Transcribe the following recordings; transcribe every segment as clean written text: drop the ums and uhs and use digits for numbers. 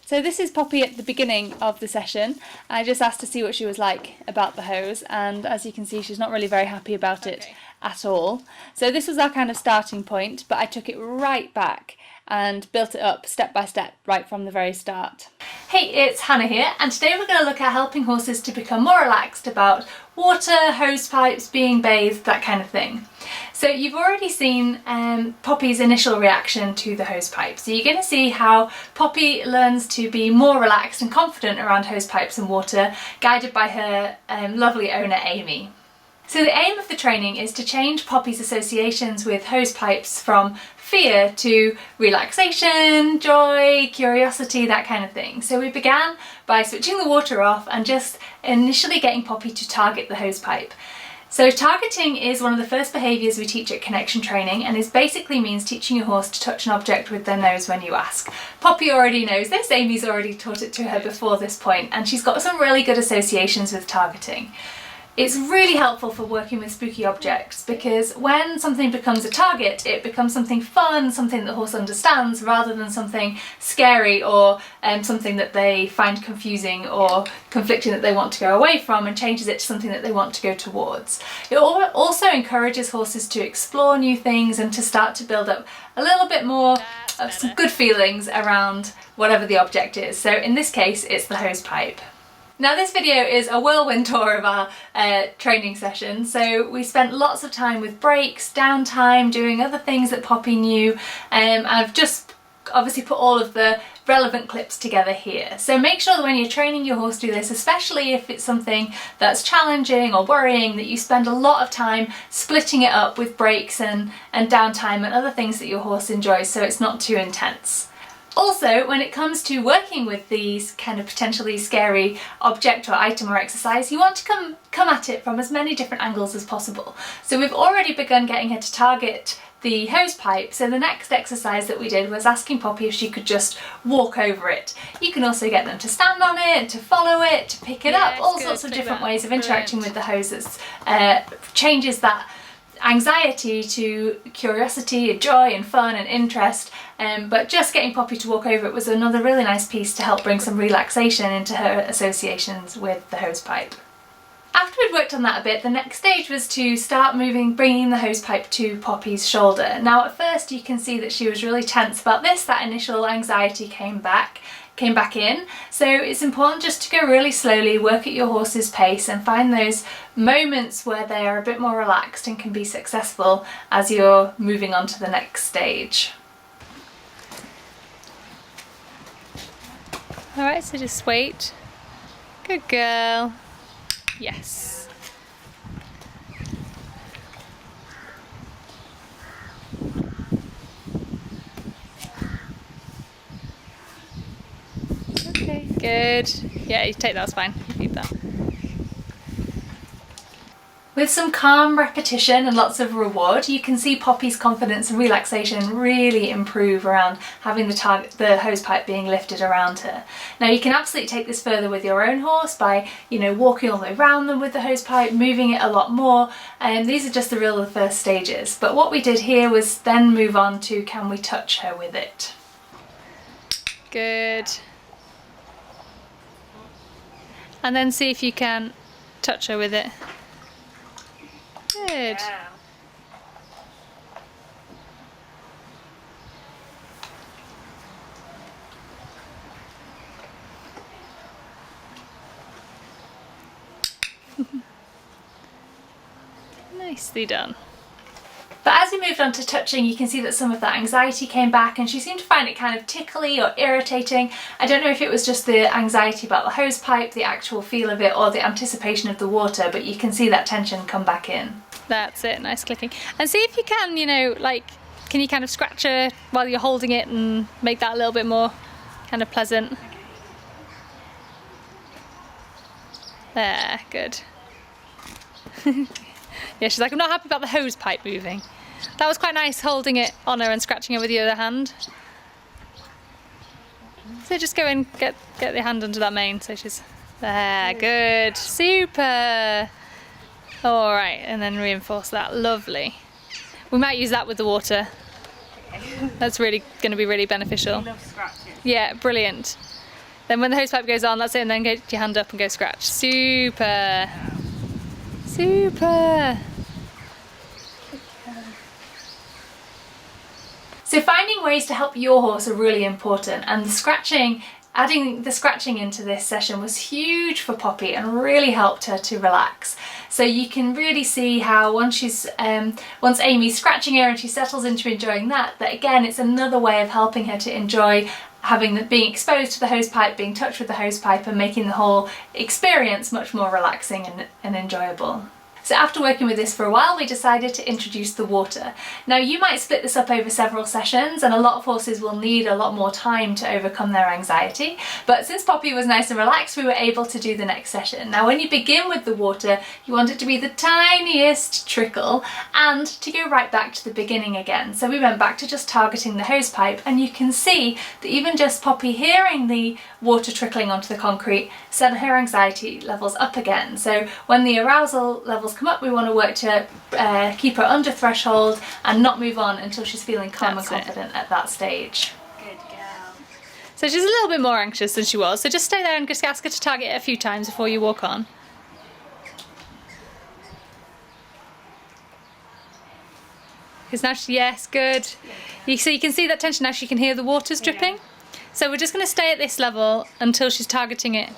So this is Poppy at the beginning of the session. I just asked to see what she was like about the hose, and as you can see she's not really very happy about it at all. So this was our kind of starting point, but I took it right back and built it up step by step right from the very start. Hey, it's Hannah here, and today we're going to look at helping horses to become more relaxed about water, hose pipes, being bathed, that kind of thing. So you've already seen Poppy's initial reaction to the hose pipe. So you're going to see how Poppy learns to be more relaxed and confident around hose pipes and water, guided by her lovely owner Amy. So the aim of the training is to change Poppy's associations with hose pipes from fear to relaxation, joy, curiosity, that kind of thing. So we began by switching the water off and just initially getting Poppy to target the hose pipe. So targeting is one of the first behaviours we teach at connection training, and it basically means teaching your horse to touch an object with their nose when you ask. Poppy already knows this, Amy's already taught it to her before this point, and she's got some really good associations with targeting. It's really helpful for working with spooky objects because when something becomes a target, it becomes something fun, something the horse understands, rather than something scary or something that they find confusing or conflicting that they want to go away from, and changes it to something that they want to go towards. It also encourages horses to explore new things and to start to build up a little bit more of some good feelings around whatever the object is. So in this case, it's the hose pipe. Now this video is a whirlwind tour of our training session, so we spent lots of time with breaks, downtime, doing other things that Poppy knew. I've just obviously put all of the relevant clips together here. So make sure that when you're training your horse to do this, especially if it's something that's challenging or worrying, that you spend a lot of time splitting it up with breaks and downtime and other things that your horse enjoys, so it's not too intense. Also, when it comes to working with these kind of potentially scary object or item or exercise, you want to come at it from as many different angles as possible. So we've already begun getting her to target the hose pipe, so the next exercise that we did was asking Poppy if she could just walk over it. You can also get them to stand on it, to follow it, to pick it up, all sorts of different ways of interacting with the hoses. Changes that anxiety to curiosity, joy and fun and interest, but just getting Poppy to walk over it was another really nice piece to help bring some relaxation into her associations with the hose pipe. After we'd worked on that a bit, the next stage was to start bringing the hose pipe to Poppy's shoulder. Now at first you can see that she was really tense about this, that initial anxiety came back in. So it's important just to go really slowly, work at your horse's pace and find those moments where they are a bit more relaxed and can be successful as you're moving on to the next stage. Alright, so just wait. Good girl. Yes. Okay, good. Yeah, you take that, that's fine. You keep that. With some calm repetition and lots of reward, you can see Poppy's confidence and relaxation really improve around having the hose pipe being lifted around her. Now you can absolutely take this further with your own horse by, walking all the way around them with the hose pipe, moving it a lot more, and these are just the first stages. But what we did here was then move on to, can we touch her with it? Good. And then see if you can touch her with it. Good. Yeah. Nicely done. But as we moved on to touching, you can see that some of that anxiety came back and she seemed to find it kind of tickly or irritating. I don't know if it was just the anxiety about the hose pipe, the actual feel of it, or the anticipation of the water, but you can see that tension come back in. That's it, nice clicking. And see if you can, can you kind of scratch her while you're holding it and make that a little bit more kind of pleasant? There, good. Yeah, she's like, I'm not happy about the hose pipe moving. That was quite nice, holding it on her and scratching her with the other hand. So just go and get the hand under that mane, so she's there, good, super. All right, and then reinforce that, lovely. We might use that with the water. That's really going to be really beneficial. We love scratching. Yeah, brilliant. Then when the hose pipe goes on, that's it, and then get your hand up and go scratch. Super. Super. So finding ways to help your horse are really important, and adding the scratching into this session was huge for Poppy and really helped her to relax. So you can really see how once Amy's scratching her and she settles into enjoying that again, it's another way of helping her to enjoy being exposed to the hose pipe, being touched with the hose pipe, and making the whole experience much more relaxing and enjoyable. So after working with this for a while, we decided to introduce the water. Now you might split this up over several sessions, and a lot of horses will need a lot more time to overcome their anxiety, but since Poppy was nice and relaxed, we were able to do the next session. Now when you begin with the water, you want it to be the tiniest trickle and to go right back to the beginning again. So we went back to just targeting the hose pipe, and you can see that even just Poppy hearing the water trickling onto the concrete sent her anxiety levels up again. So when the arousal levels come up, we want to work to keep her under threshold and not move on until she's feeling calm and confident at that stage. Good girl. So she's a little bit more anxious than she was, so just stay there and just ask her to target it a few times before you walk on. Because now yes, good. You can see that tension now, she can hear the water's dripping. So we're just going to stay at this level until she's targeting it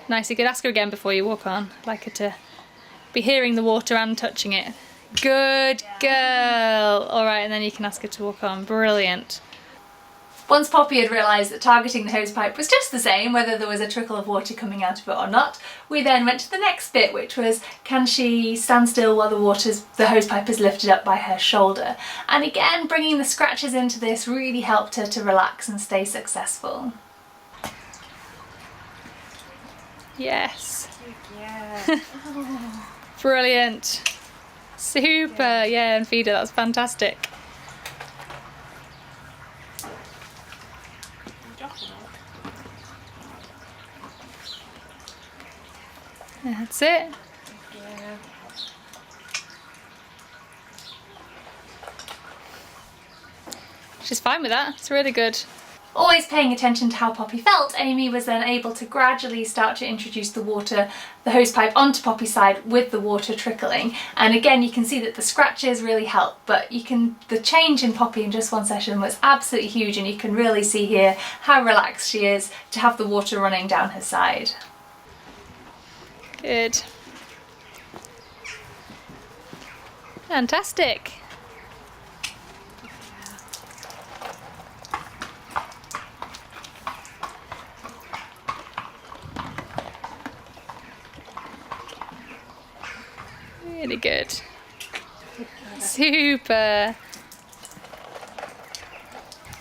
nicely. Good. Ask her again before you walk on. I'd like her to be hearing the water and touching it. Good girl. All right, and then you can ask her to walk on. Brilliant. Once Poppy had realised that targeting the hose pipe was just the same, whether there was a trickle of water coming out of it or not, we then went to the next bit, which was, can she stand still while the hose pipe is lifted up by her shoulder? And again, bringing the scratches into this really helped her to relax and stay successful. Yes. Yeah. Brilliant. Super. Yeah, and feed her. That's fantastic. That's it. Yeah. She's fine with that. It's really good. Always paying attention to how Poppy felt, Amy was then able to gradually start to introduce the hose pipe onto Poppy's side with the water trickling. And again, you can see that the scratches really help, but the change in Poppy in just one session was absolutely huge, and you can really see here how relaxed she is to have the water running down her side. Good. Fantastic. Really good. Super.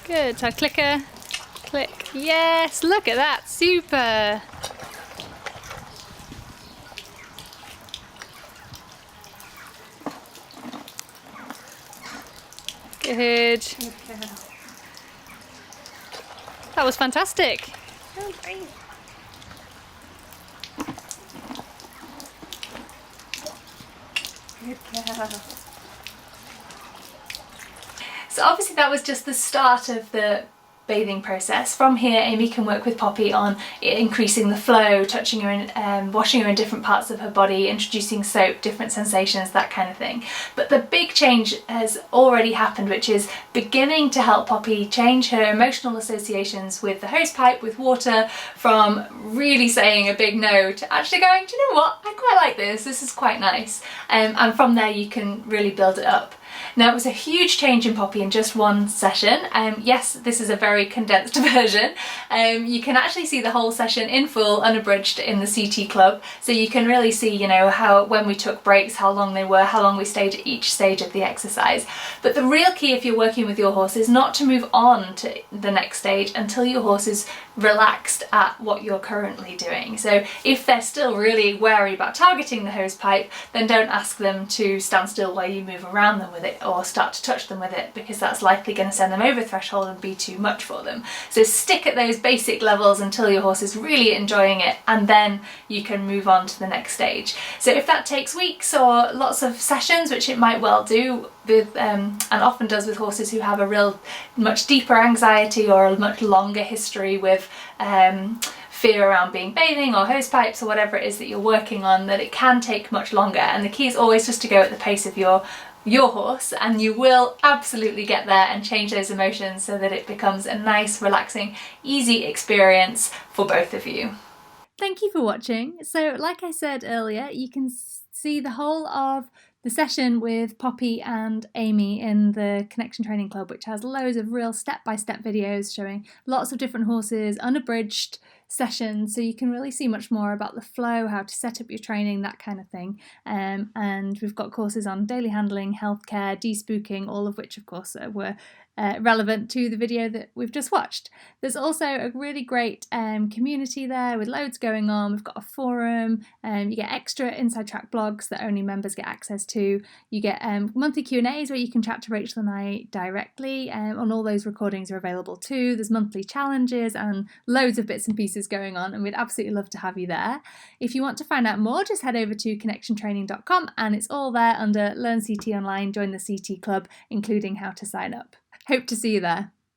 Good. So clicker. Click. Yes, look at that. Super. Good. That was fantastic. Oh, great. Good girl. So obviously that was just the start of the bathing process. From here, Amy can work with Poppy on increasing the flow, touching her and washing her in different parts of her body, introducing soap, different sensations, that kind of thing. But the big change has already happened, which is beginning to help Poppy change her emotional associations with the hose pipe, with water, from really saying a big no to actually going, do you know what, I quite like this is quite nice. And from there you can really build it up. Now, it was a huge change in Poppy in just one session. Yes, this is a very condensed version. You can actually see the whole session in full, unabridged, in the CT Club. So you can really see, you know, how when we took breaks, how long they were, how long we stayed at each stage of the exercise. But the real key if you're working with your horse is not to move on to the next stage until your horse is relaxed at what you're currently doing. So if they're still really wary about targeting the hose pipe, then don't ask them to stand still while you move around them with it or start to touch them with it, because that's likely going to send them over threshold and be too much for them. So stick at those basic levels until your horse is really enjoying it, and then you can move on to the next stage. So if that takes weeks or lots of sessions, which it might well do with and often does with horses who have a much deeper anxiety or a much longer history with fear around being bathing or hose pipes or whatever it is that you're working on, that it can take much longer, and the key is always just to go at the pace of your horse, and you will absolutely get there and change those emotions so that it becomes a nice, relaxing, easy experience for both of you. Thank you for watching. So like I said earlier, you can see the whole of the session with Poppy and Amy in the Connection Training Club, which has loads of real step-by-step videos showing lots of different horses, unabridged sessions, so you can really see much more about the flow, how to set up your training, that kind of thing. And we've got courses on daily handling, healthcare, de-spooking, all of which of course were relevant to the video that we've just watched. There's also a really great community there with loads going on. We've got a forum, you get extra Inside Track blogs that only members get access to. You get monthly Q&As where you can chat to Rachel and I directly, and all those recordings are available too. There's monthly challenges and loads of bits and pieces going on, and we'd absolutely love to have you there. If you want to find out more, just head over to connectiontraining.com and it's all there under Learn CT Online, join the CT Club, including how to sign up. Hope to see you there.